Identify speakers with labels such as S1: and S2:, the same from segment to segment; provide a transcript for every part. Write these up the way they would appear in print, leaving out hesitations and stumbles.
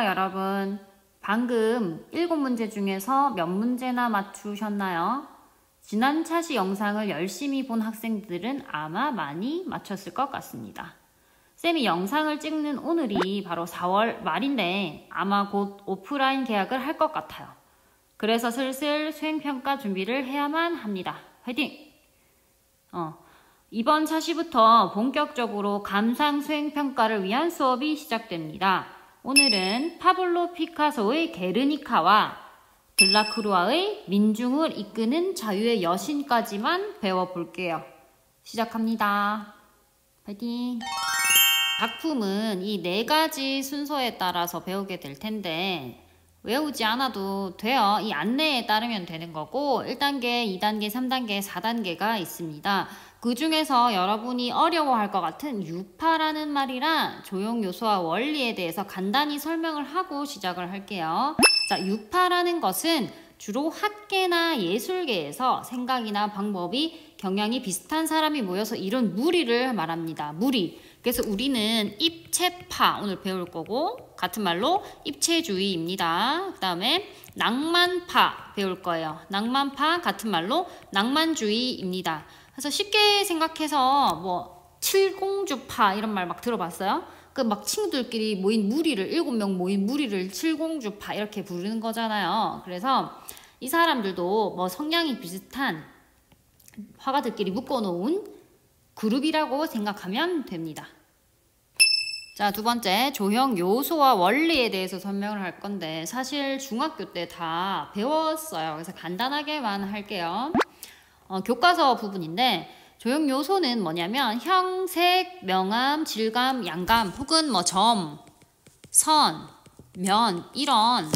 S1: 여러분. 방금 7문제 중에서 몇 문제나 맞추셨나요? 지난 차시 영상을 열심히 본 학생들은 아마 많이 맞췄을 것 같습니다. 쌤이 영상을 찍는 오늘이 바로 4월 말인데 아마 곧 오프라인 개학을 할 것 같아요. 그래서 슬슬 수행평가 준비를 해야만 합니다. 화이팅! 이번 차시부터 본격적으로 감상 수행평가를 위한 수업이 시작됩니다. 오늘은 파블로 피카소의 게르니카와 들라크루아의 민중을 이끄는 자유의 여신까지만 배워볼게요. 시작합니다. 파이팅! 작품은 이 4가지 순서에 따라서 배우게 될 텐데 외우지 않아도 돼요. 이 안내에 따르면 되는 거고 1단계, 2단계, 3단계, 4단계가 있습니다. 그 중에서 여러분이 어려워할 것 같은 유파라는 말이랑 조형 요소와 원리에 대해서 간단히 설명을 하고 시작을 할게요. 자, 유파라는 것은 주로 학계나 예술계에서 생각이나 방법이 경향이 비슷한 사람이 모여서 이룬 무리를 말합니다. 무리. 그래서 우리는 입체파 오늘 배울 거고 같은 말로 입체주의입니다. 그 다음에 낭만파 배울 거예요. 낭만파 같은 말로 낭만주의입니다. 그래서 쉽게 생각해서 뭐 칠공주파 이런 말 막 들어봤어요? 그 막 친구들끼리 모인 무리를 7명 모인 무리를 칠공주파 이렇게 부르는 거잖아요. 그래서 이 사람들도 뭐 성향이 비슷한 화가들끼리 묶어놓은 그룹이라고 생각하면 됩니다. 자, 두 번째 조형 요소와 원리에 대해서 설명을 할 건데 사실 중학교 때 다 배웠어요. 그래서 간단하게만 할게요. 교과서 부분인데 조형 요소는 뭐냐면 형, 색, 명암, 질감, 양감 혹은 뭐 점, 선, 면 이런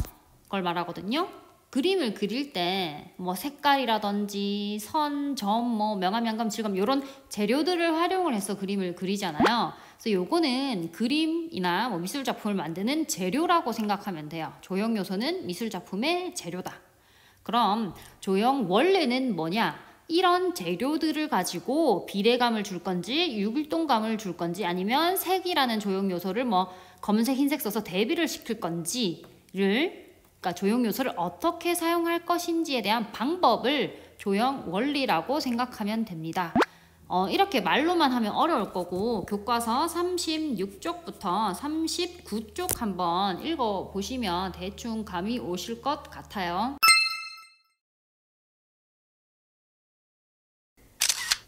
S1: 걸 말하거든요. 그림을 그릴 때 뭐 색깔이라든지 선, 점, 뭐 명암, 양감, 질감 이런 재료들을 활용을 해서 그림을 그리잖아요. 그래서 요거는 그림이나 뭐 미술 작품을 만드는 재료라고 생각하면 돼요. 조형 요소는 미술 작품의 재료다. 그럼 조형 원래는 뭐냐? 이런 재료들을 가지고 비례감을 줄 건지 유길동감을 줄 건지 아니면 색이라는 조형 요소를 뭐 검은색, 흰색 써서 대비를 시킬 건지를 그러니까 조형 요소를 어떻게 사용할 것인지에 대한 방법을 조형 원리라고 생각하면 됩니다. 이렇게 말로만 하면 어려울 거고 교과서 36쪽부터 39쪽 한번 읽어보시면 대충 감이 오실 것 같아요.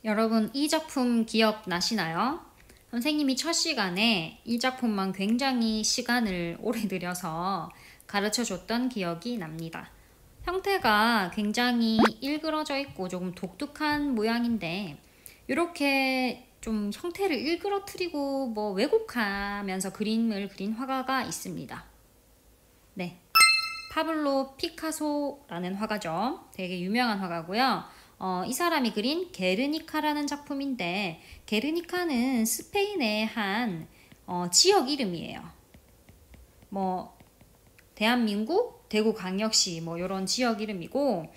S1: 여러분 이 작품 기억나시나요? 선생님이 첫 시간에 이 작품만 굉장히 시간을 오래 들여서 가르쳐줬던 기억이 납니다. 형태가 굉장히 일그러져 있고 조금 독특한 모양인데 이렇게 좀 형태를 일그러뜨리고 뭐 왜곡하면서 그림을 그린 화가가 있습니다. 네, 파블로 피카소라는 화가죠. 되게 유명한 화가고요. 이 사람이 그린 게르니카라는 작품인데 게르니카는 스페인의 한 지역 이름이에요. 뭐 대한민국 대구광역시 뭐 이런 지역 이름이고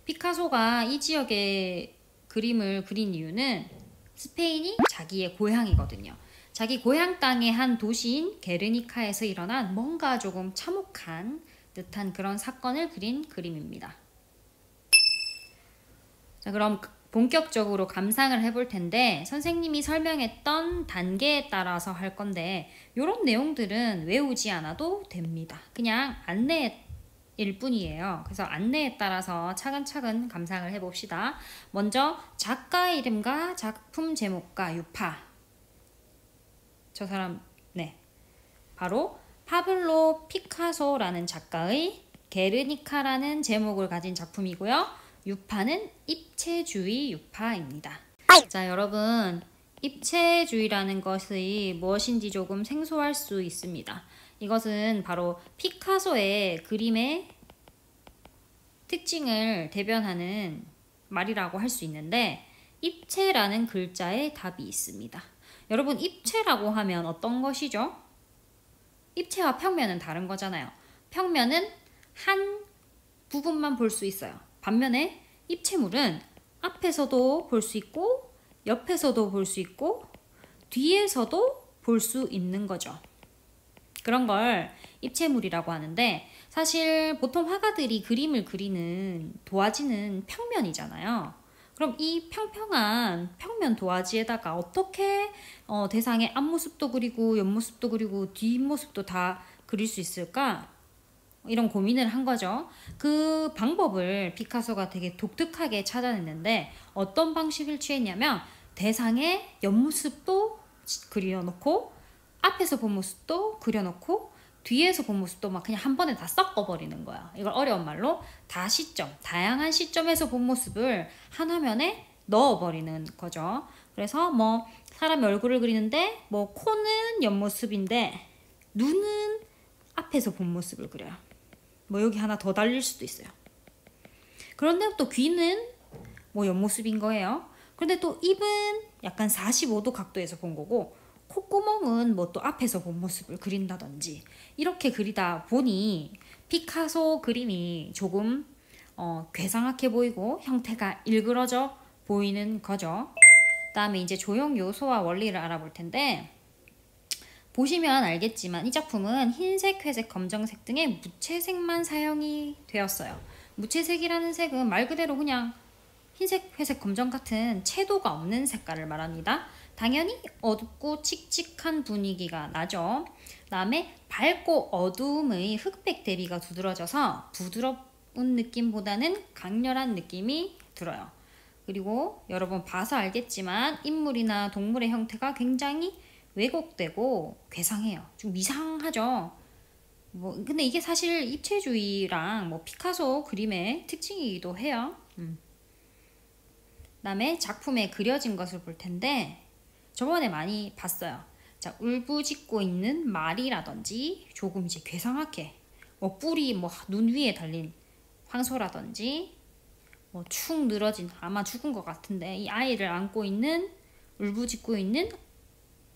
S1: 피카소가 이 지역의 그림을 그린 이유는 스페인이 자기의 고향이거든요. 자기 고향 땅의 한 도시인 게르니카에서 일어난 뭔가 조금 참혹한 듯한 그런 사건을 그린 그림입니다. 자, 그럼 본격적으로 감상을 해볼 텐데 선생님이 설명했던 단계에 따라서 할 건데 이런 내용들은 외우지 않아도 됩니다. 그냥 안내일 뿐이에요. 그래서 안내에 따라서 차근차근 감상을 해봅시다. 먼저 작가 이름과 작품 제목과 유파. 저 사람 네, 바로 파블로 피카소라는 작가의 게르니카라는 제목을 가진 작품이고요. 유파는 입체주의 유파입니다. 자, 여러분 입체주의라는 것이 무엇인지 조금 생소할 수 있습니다. 이것은 바로 피카소의 그림의 특징을 대변하는 말이라고 할 수 있는데 입체라는 글자에 답이 있습니다. 여러분 입체라고 하면 어떤 것이죠? 입체와 평면은 다른 거잖아요. 평면은 한 부분만 볼 수 있어요. 반면에 입체물은 앞에서도 볼 수 있고 옆에서도 볼 수 있고 뒤에서도 볼 수 있는 거죠. 그런 걸 입체물이라고 하는데, 사실 보통 화가들이 그림을 그리는 도화지는 평면이잖아요. 그럼 이 평평한 평면 도화지에다가 어떻게 대상의 앞모습도 그리고 옆모습도 그리고 뒷모습도 다 그릴 수 있을까? 이런 고민을 한 거죠. 그 방법을 피카소가 되게 독특하게 찾아냈는데, 어떤 방식을 취했냐면 대상의 옆모습도 그려놓고 앞에서 본 모습도 그려놓고 뒤에서 본 모습도 막 그냥 한 번에 다 섞어버리는 거야. 이걸 어려운 말로 다시점, 다양한 시점에서 본 모습을 한 화면에 넣어버리는 거죠. 그래서 뭐 사람 얼굴을 그리는데 뭐 코는 옆모습인데 눈은 앞에서 본 모습을 그려요. 뭐 여기 하나 더 달릴 수도 있어요. 그런데 또 귀는 뭐 옆모습인 거예요. 그런데 또 입은 약간 45도 각도에서 본 거고, 콧구멍은 뭐 또 앞에서 본 모습을 그린다든지, 이렇게 그리다 보니 피카소 그림이 조금 괴상하게 보이고 형태가 일그러져 보이는 거죠. 그다음에 이제 조형 요소와 원리를 알아볼 텐데, 보시면 알겠지만 이 작품은 흰색, 회색, 검정색 등의 무채색만 사용이 되었어요. 무채색이라는 색은 말 그대로 그냥 흰색, 회색, 검정 같은 채도가 없는 색깔을 말합니다. 당연히 어둡고 칙칙한 분위기가 나죠. 그다음에 밝고 어두움의 흑백 대비가 두드러져서 부드러운 느낌보다는 강렬한 느낌이 들어요. 그리고 여러분 봐서 알겠지만 인물이나 동물의 형태가 굉장히 왜곡되고 괴상해요. 좀 이상하죠. 뭐 근데 이게 사실 입체주의랑 뭐 피카소 그림의 특징이기도 해요. 그다음에 작품에 그려진 것을 볼 텐데, 저번에 많이 봤어요. 자, 울부짖고 있는 말이라든지, 조금 이제 괴상하게 뭐 뿔이 뭐 눈 위에 달린 황소라든지, 뭐 축 늘어진, 아마 죽은 것 같은데 이 아이를 안고 있는, 울부짖고 있는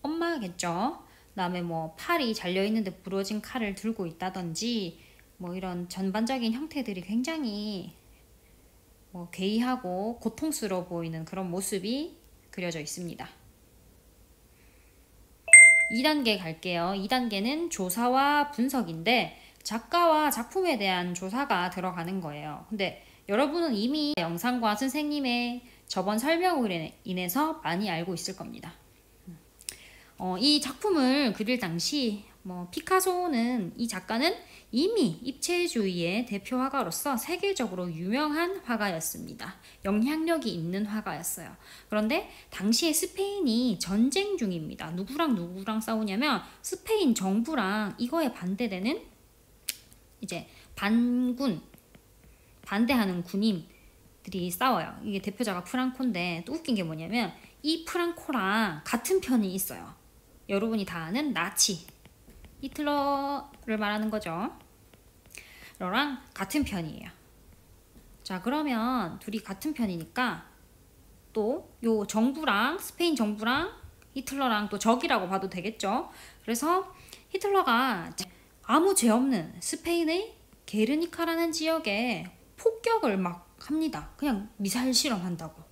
S1: 엄마겠죠. 그다음에 뭐 팔이 잘려 있는데 부러진 칼을 들고 있다든지, 뭐 이런 전반적인 형태들이 굉장히 뭐 괴이하고 고통스러워 보이는 그런 모습이 그려져 있습니다. 2단계 갈게요. 2단계는 조사와 분석인데, 작가와 작품에 대한 조사가 들어가는 거예요. 근데 여러분은 이미 영상과 선생님의 저번 설명으로 인해서 많이 알고 있을 겁니다. 이 작품을 그릴 당시 피카소는, 이 작가는 이미 입체주의의 대표 화가로서 세계적으로 유명한 화가였습니다. 영향력이 있는 화가였어요. 그런데 당시에 스페인이 전쟁 중입니다. 누구랑 싸우냐면 스페인 정부랑 이거에 반대되는 이제 반대하는 군인들이 싸워요. 이게 대표자가 프랑코인데, 또 웃긴 게 뭐냐면 이 프랑코랑 같은 편이 있어요. 여러분이 다 아는 나치, 히틀러를 말하는 거죠. 너랑 같은 편이에요. 자, 그러면 둘이 같은 편이니까 또 요 정부랑, 스페인 정부랑 히틀러랑 또 적이라고 봐도 되겠죠. 그래서 히틀러가 아무 죄 없는 스페인의 게르니카라는 지역에 폭격을 막 합니다. 그냥 미사일 실험한다고.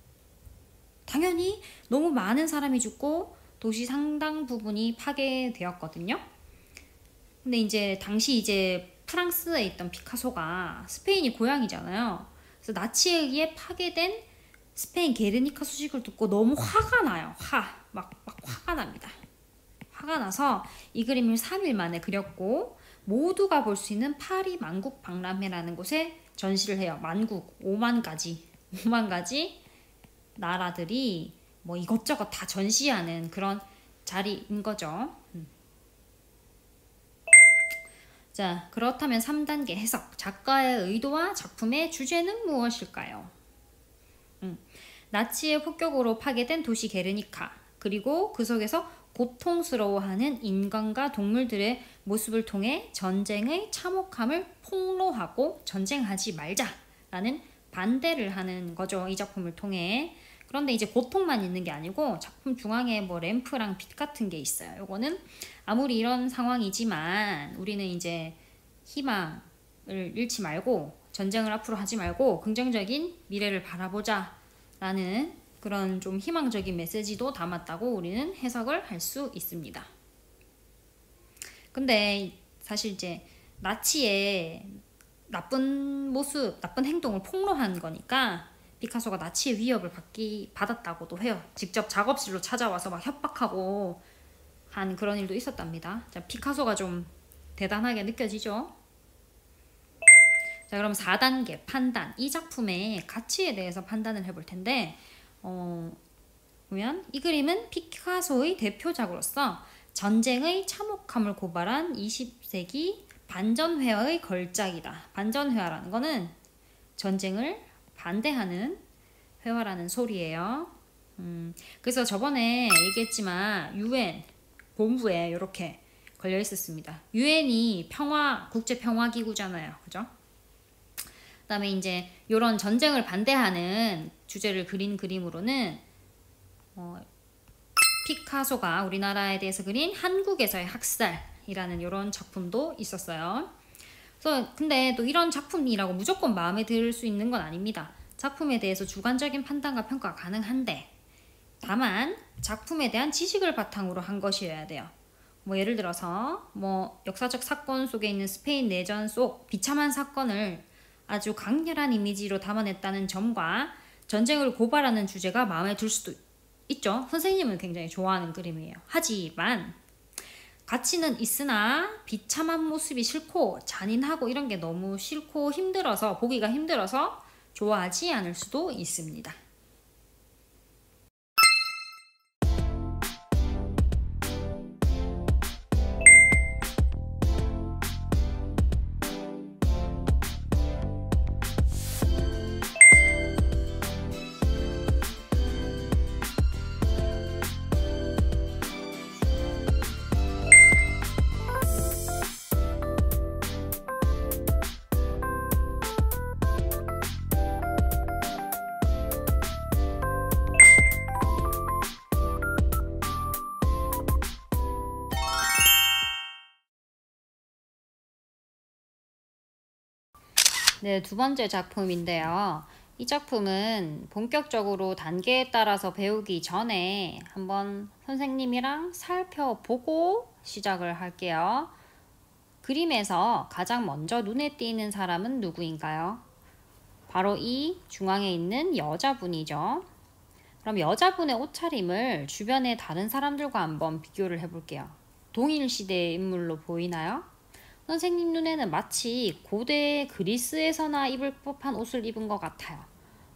S1: 당연히 너무 많은 사람이 죽고 도시 상당 부분이 파괴되었거든요. 근데 이제 당시 이제 프랑스에 있던 피카소가, 스페인이 고향이잖아요. 그래서 나치에 의해 파괴된 스페인 게르니카 소식을 듣고 너무 화가 나요. 막 화가 납니다. 화가 나서 이 그림을 3일 만에 그렸고, 모두가 볼 수 있는 파리 만국 박람회라는 곳에 전시를 해요. 만국 5만 가지 나라들이 뭐 이것저것 다 전시하는 그런 자리인 거죠. 자, 그렇다면 3단계 해석. 작가의 의도와 작품의 주제는 무엇일까요? 나치의 폭격으로 파괴된 도시 게르니카, 그리고 그 속에서 고통스러워하는 인간과 동물들의 모습을 통해 전쟁의 참혹함을 폭로하고 전쟁하지 말자라는 반대를 하는 거죠. 이 작품을 통해. 그런데 이제 고통만 있는 게 아니고 작품 중앙에 뭐 램프랑 빛 같은 게 있어요. 요거는 아무리 이런 상황이지만 우리는 이제 희망을 잃지 말고, 전쟁을 앞으로 하지 말고 긍정적인 미래를 바라보자 라는 그런 좀 희망적인 메시지도 담았다고 우리는 해석을 할 수 있습니다. 근데 사실 이제 나치의 나쁜 모습, 나쁜 행동을 폭로한 거니까 피카소가 나치의 위협을 받았다고도 해요. 직접 작업실로 찾아와서 막 협박하고 한 그런 일도 있었답니다. 자, 피카소가 좀 대단하게 느껴지죠? 자, 그럼 4단계 판단. 이 작품의 가치에 대해서 판단을 해볼 텐데, 보면 이 그림은 피카소의 대표작으로서 전쟁의 참혹함을 고발한 20세기 반전회화의 걸작이다. 반전회화라는 거는 전쟁을 반대하는 회화라는 소리예요. 그래서 저번에 얘기했지만 UN 본부에 이렇게 걸려 있었습니다. UN이 국제평화기구잖아요. 그죠? 그 다음에 이제 이런 전쟁을 반대하는 주제를 그린 그림으로는 피카소가 우리나라에 대해서 그린 한국에서의 학살이라는 이런 작품도 있었어요. 그래서 근데 또 이런 작품이라고 무조건 마음에 들 수 있는 건 아닙니다. 작품에 대해서 주관적인 판단과 평가가 가능한데 다만 작품에 대한 지식을 바탕으로 한 것이어야 돼요. 뭐 예를 들어서 뭐 역사적 사건 속에 있는 스페인 내전 속 비참한 사건을 아주 강렬한 이미지로 담아냈다는 점과 전쟁을 고발하는 주제가 마음에 들 수도 있죠. 선생님은 굉장히 좋아하는 그림이에요. 하지만 가치는 있으나 비참한 모습이 싫고 잔인하고 이런 게 너무 싫고 힘들어서 보기가 힘들어서 좋아하지 않을 수도 있습니다. 네, 두 번째 작품인데요. 이 작품은 본격적으로 단계에 따라서 배우기 전에 한번 선생님이랑 살펴보고 시작을 할게요. 그림에서 가장 먼저 눈에 띄는 사람은 누구인가요? 바로 이 중앙에 있는 여자분이죠. 그럼 여자분의 옷차림을 주변의 다른 사람들과 한번 비교를 해볼게요. 동일 시대의 인물로 보이나요? 선생님 눈에는 마치 고대 그리스에서나 입을 법한 옷을 입은 것 같아요.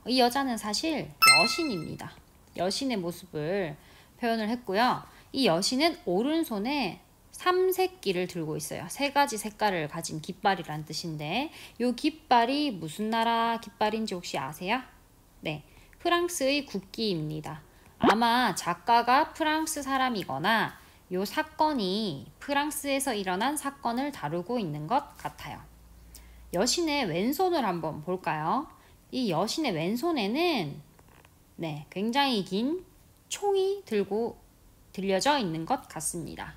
S1: 이 여자는 사실 여신입니다. 여신의 모습을 표현을 했고요. 이 여신은 오른손에 삼색기를 들고 있어요. 세 가지 색깔을 가진 깃발이란 뜻인데 이 깃발이 무슨 나라 깃발인지 혹시 아세요? 네, 프랑스의 국기입니다. 아마 작가가 프랑스 사람이거나 이 사건이 프랑스에서 일어난 사건을 다루고 있는 것 같아요. 여신의 왼손을 한번 볼까요? 이 여신의 왼손에는 굉장히 긴 총이 들려져 있는 것 같습니다.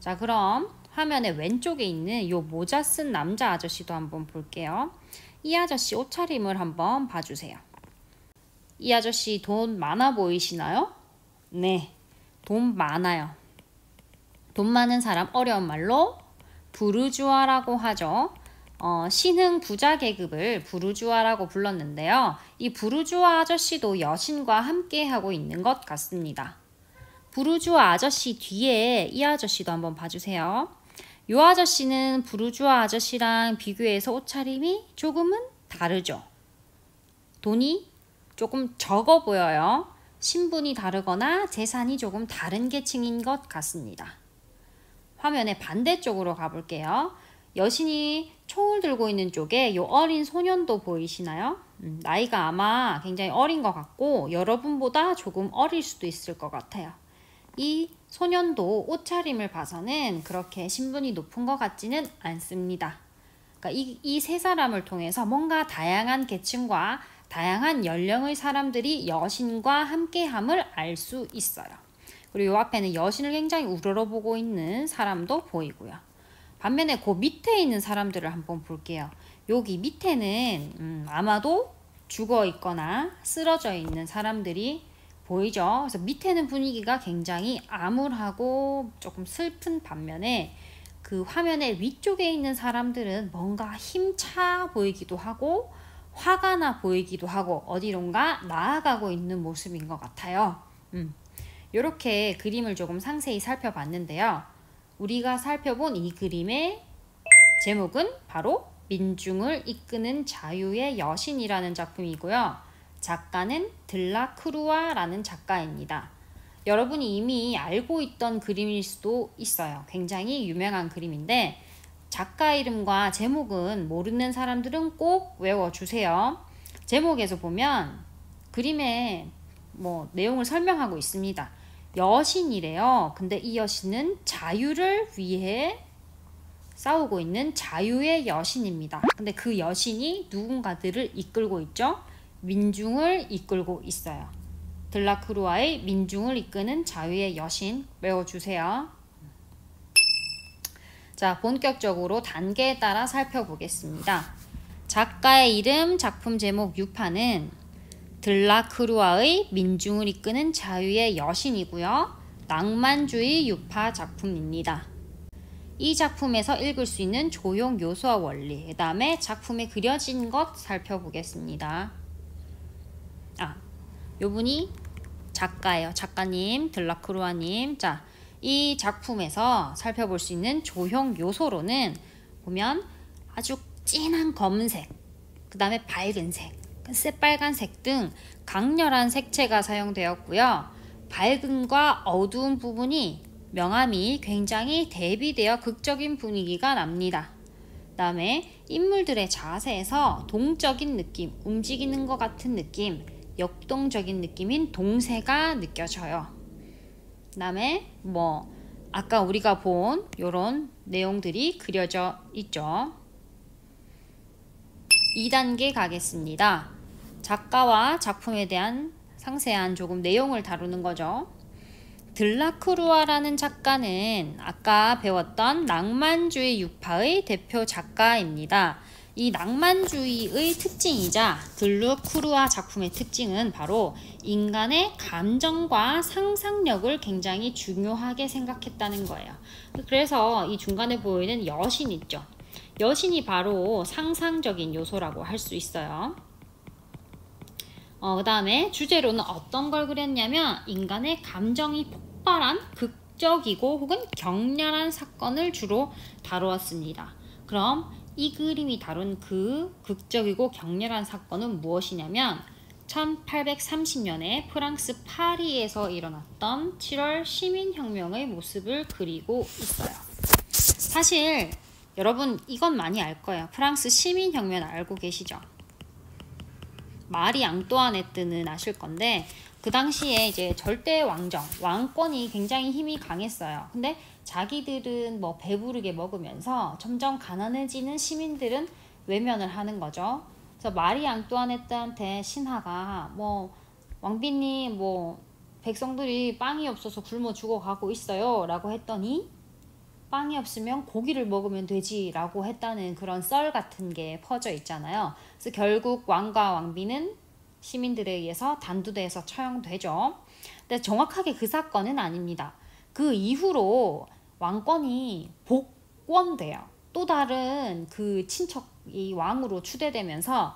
S1: 자, 그럼 화면의 왼쪽에 있는 이 모자 쓴 남자 아저씨도 한번 볼게요. 이 아저씨 옷차림을 한번 봐주세요. 이 아저씨 돈 많아 보이시나요? 네, 돈 많아요. 돈 많은 사람 어려운 말로 부르주아라고 하죠. 신흥 부자 계급을 부르주아라고 불렀는데요. 이 부르주아 아저씨도 여신과 함께 하고 있는 것 같습니다. 부르주아 아저씨 뒤에 이 아저씨도 한번 봐주세요. 이 아저씨는 부르주아 아저씨랑 비교해서 옷차림이 조금은 다르죠. 돈이 조금 적어 보여요. 신분이 다르거나 재산이 조금 다른 계층인 것 같습니다. 화면의 반대쪽으로 가볼게요. 여신이 총을 들고 있는 쪽에 이 어린 소년도 보이시나요? 나이가 아마 굉장히 어린 것 같고 여러분보다 조금 어릴 수도 있을 것 같아요. 이 소년도 옷차림을 봐서는 그렇게 신분이 높은 것 같지는 않습니다. 그러니까 이 세 사람을 통해서 뭔가 다양한 계층과 다양한 연령의 사람들이 여신과 함께함을 알 수 있어요. 그리고 이 앞에는 여신을 굉장히 우러러보고 있는 사람도 보이고요. 반면에 그 밑에 있는 사람들을 한번 볼게요. 여기 밑에는 아마도 죽어 있거나 쓰러져 있는 사람들이 보이죠. 그래서 밑에는 분위기가 굉장히 암울하고 조금 슬픈 반면에 그 화면의 위쪽에 있는 사람들은 뭔가 힘차 보이기도 하고 화가 나 보이기도 하고 어디론가 나아가고 있는 모습인 것 같아요. 이렇게 그림을 조금 상세히 살펴봤는데요. 우리가 살펴본 이 그림의 제목은 바로 민중을 이끄는 자유의 여신이라는 작품이고요. 작가는 들라크루아라는 작가입니다. 여러분이 이미 알고 있던 그림일 수도 있어요. 굉장히 유명한 그림인데 작가 이름과 제목은 모르는 사람들은 꼭 외워주세요. 제목에서 보면 그림에 내용을 설명하고 있습니다. 여신이래요. 근데 이 여신은 자유를 위해 싸우고 있는 자유의 여신입니다. 근데 그 여신이 누군가들을 이끌고 있죠. 민중을 이끌고 있어요. 들라크루아의 민중을 이끄는 자유의 여신 외워주세요. 자, 본격적으로 단계에 따라 살펴보겠습니다. 작가의 이름, 작품 제목, 유파는 들라크루아의 민중을 이끄는 자유의 여신이고요. 낭만주의 유파 작품입니다. 이 작품에서 읽을 수 있는 조형 요소와 원리, 그 다음에 작품에 그려진 것 살펴보겠습니다. 요분이 작가예요. 작가님, 들라크루아님. 자, 이 작품에서 살펴볼 수 있는 조형 요소로는 보면 아주 진한 검은색, 그 다음에 밝은색, 새빨간색 등 강렬한 색채가 사용되었고요. 밝음과 어두운 부분이 명암이 굉장히 대비되어 극적인 분위기가 납니다. 그 다음에 인물들의 자세에서 동적인 느낌, 움직이는 것 같은 느낌, 역동적인 느낌인 동세가 느껴져요. 그 다음에 아까 우리가 본 요런 내용들이 그려져 있죠. 2단계 가겠습니다. 작가와 작품에 대한 상세한 조금 내용을 다루는 거죠. 들라크루아라는 작가는 아까 배웠던 낭만주의 유파의 대표 작가입니다. 이 낭만주의의 특징이자 들라크루아 작품의 특징은 바로 인간의 감정과 상상력을 굉장히 중요하게 생각했다는 거예요. 그래서 이 중간에 보이는 여신 있죠. 여신이 바로 상상적인 요소라고 할 수 있어요. 그 다음에 주제로는 어떤 걸 그렸냐면 인간의 감정이 폭발한 극적이고 혹은 격렬한 사건을 주로 다루었습니다. 그럼 이 그림이 다룬 그 극적이고 격렬한 사건은 무엇이냐면 1830년에 프랑스 파리에서 일어났던 7월 시민혁명의 모습을 그리고 있어요. 사실 여러분 이건 많이 알 거예요. 프랑스 시민혁명 알고 계시죠? 마리 앙뚜아네트는 아실 건데 그 당시에 이제 절대 왕권이 굉장히 힘이 강했어요. 근데 자기들은 배부르게 먹으면서 점점 가난해지는 시민들은 외면을 하는 거죠. 그래서 마리 앙뚜아네트한테 신하가 왕비님 백성들이 빵이 없어서 굶어 죽어가고 있어요 라고 했더니 빵이 없으면 고기를 먹으면 되지 라고 했다는 그런 썰 같은 게 퍼져 있잖아요. 그래서 결국 왕과 왕비는 시민들에 의해서 단두대에서 처형되죠. 근데 정확하게 그 사건은 아닙니다. 그 이후로 왕권이 복원돼요. 또 다른 그 친척이 왕으로 추대되면서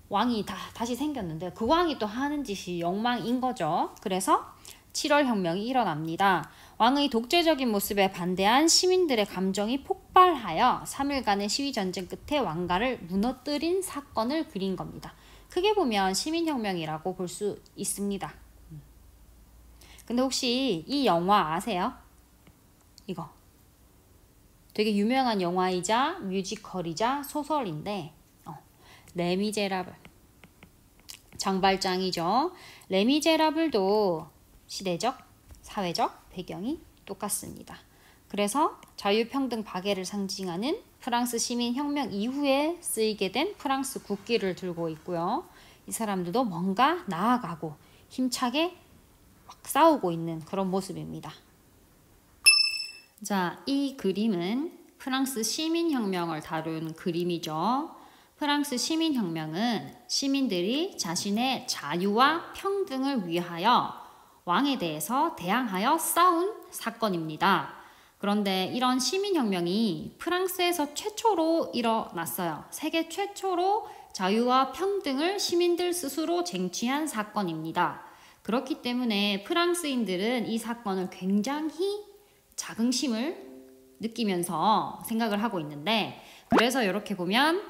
S1: 왕이 다시 생겼는데 그 왕이 또 하는 짓이 엉망인 거죠. 그래서 7월 혁명이 일어납니다. 왕의 독재적인 모습에 반대한 시민들의 감정이 폭발하여 3일간의 시위전쟁 끝에 왕가를 무너뜨린 사건을 그린 겁니다. 크게 보면 시민혁명이라고 볼 수 있습니다. 근데 혹시 이 영화 아세요? 이거 되게 유명한 영화이자 뮤지컬이자 소설인데 레미제라블 장발장이죠. 레미제라블도 시대적, 사회적 배경이 똑같습니다. 그래서 자유평등 박애를 상징하는 프랑스 시민혁명 이후에 쓰이게 된 프랑스 국기를 들고 있고요. 이 사람들도 뭔가 나아가고 힘차게 막 싸우고 있는 그런 모습입니다. 자, 이 그림은 프랑스 시민혁명을 다룬 그림이죠. 프랑스 시민혁명은 시민들이 자신의 자유와 평등을 위하여 왕에 대해서 대항하여 싸운 사건입니다. 그런데 이런 시민혁명이 프랑스에서 최초로 일어났어요. 세계 최초로 자유와 평등을 시민들 스스로 쟁취한 사건입니다. 그렇기 때문에 프랑스인들은 이 사건을 굉장히 자긍심을 느끼면서 생각을 하고 있는데, 그래서 이렇게 보면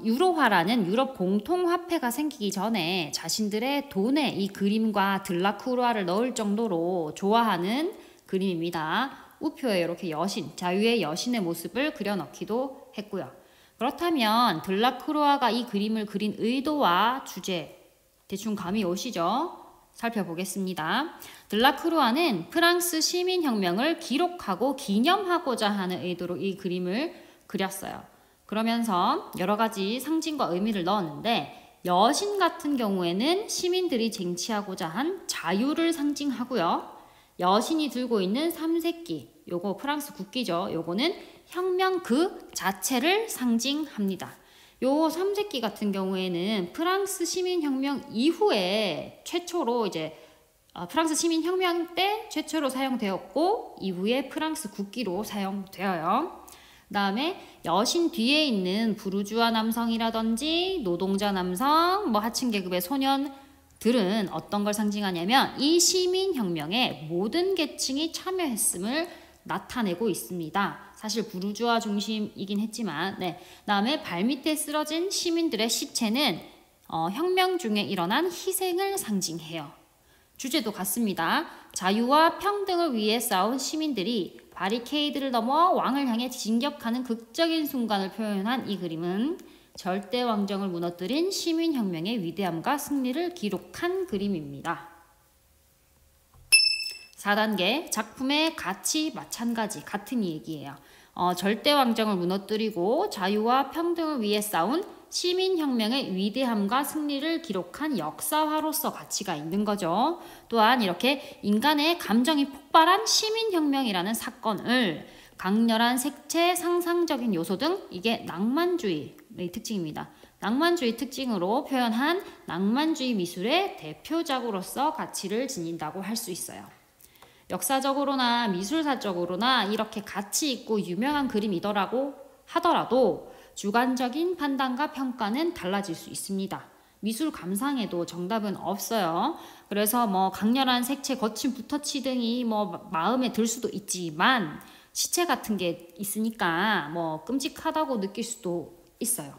S1: 유로화라는 유럽 공통화폐가 생기기 전에 자신들의 돈에 이 그림과 들라크루아를 넣을 정도로 좋아하는 그림입니다. 우표에 이렇게 여신, 자유의 여신의 모습을 그려넣기도 했고요. 그렇다면 들라크루아가 이 그림을 그린 의도와 주제, 대충 감이 오시죠? 살펴보겠습니다. 들라크루아는 프랑스 시민혁명을 기록하고 기념하고자 하는 의도로 이 그림을 그렸어요. 그러면서 여러 가지 상징과 의미를 넣었는데, 여신 같은 경우에는 시민들이 쟁취하고자 한 자유를 상징하고요. 여신이 들고 있는 삼색기, 요거 프랑스 국기죠. 요거는 혁명 그 자체를 상징합니다. 요 삼색기 같은 경우에는 프랑스 시민혁명 이후에 최초로 이제 프랑스 시민혁명 때 최초로 사용되었고, 이후에 프랑스 국기로 사용되어요. 그 다음에 여신 뒤에 있는 부르주아 남성이라든지 노동자 남성, 하층 계급의 소년들은 어떤 걸 상징하냐면 이 시민혁명에 모든 계층이 참여했음을 나타내고 있습니다. 사실 부르주아 중심이긴 했지만, 네. 그다음에 발밑에 쓰러진 시민들의 시체는 혁명 중에 일어난 희생을 상징해요. 주제도 같습니다. 자유와 평등을 위해 싸운 시민들이 바리케이드를 넘어 왕을 향해 진격하는 극적인 순간을 표현한 이 그림은 절대 왕정을 무너뜨린 시민혁명의 위대함과 승리를 기록한 그림입니다. 4단계, 작품의 가치 마찬가지, 같은 얘기예요. 절대 왕정을 무너뜨리고 자유와 평등을 위해 싸운 시민혁명의 위대함과 승리를 기록한 역사화로서 가치가 있는 거죠. 또한 이렇게 인간의 감정이 폭발한 시민혁명이라는 사건을 강렬한 색채, 상상적인 요소 등, 이게 낭만주의의 특징입니다. 낭만주의 특징으로 표현한 낭만주의 미술의 대표작으로서 가치를 지닌다고 할 수 있어요. 역사적으로나 미술사적으로나 이렇게 가치 있고 유명한 그림이더라고 하더라도 주관적인 판단과 평가는 달라질 수 있습니다. 미술 감상에도 정답은 없어요. 그래서 강렬한 색채, 거친 붓터치 등이 마음에 들 수도 있지만 시체 같은 게 있으니까 끔찍하다고 느낄 수도 있어요.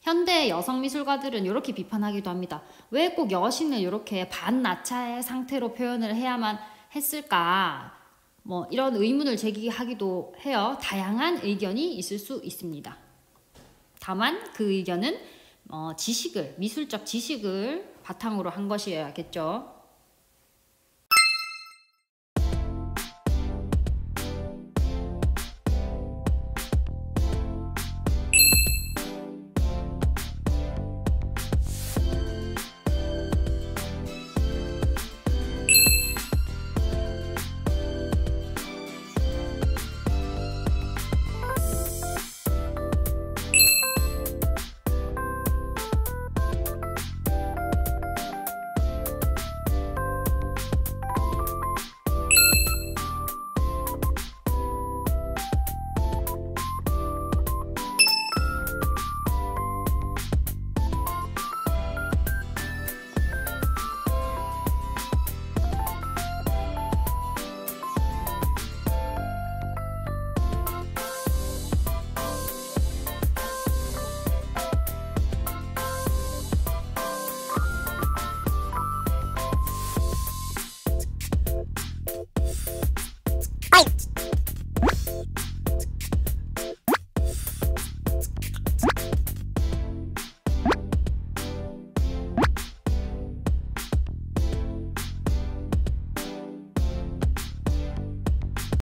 S1: 현대 여성 미술가들은 이렇게 비판하기도 합니다. 왜 꼭 여신을 이렇게 반나차의 상태로 표현을 해야만 했을까? 이런 의문을 제기하기도 해요. 다양한 의견이 있을 수 있습니다. 다만 그 의견은 미술적 지식을 바탕으로 한 것이어야겠죠.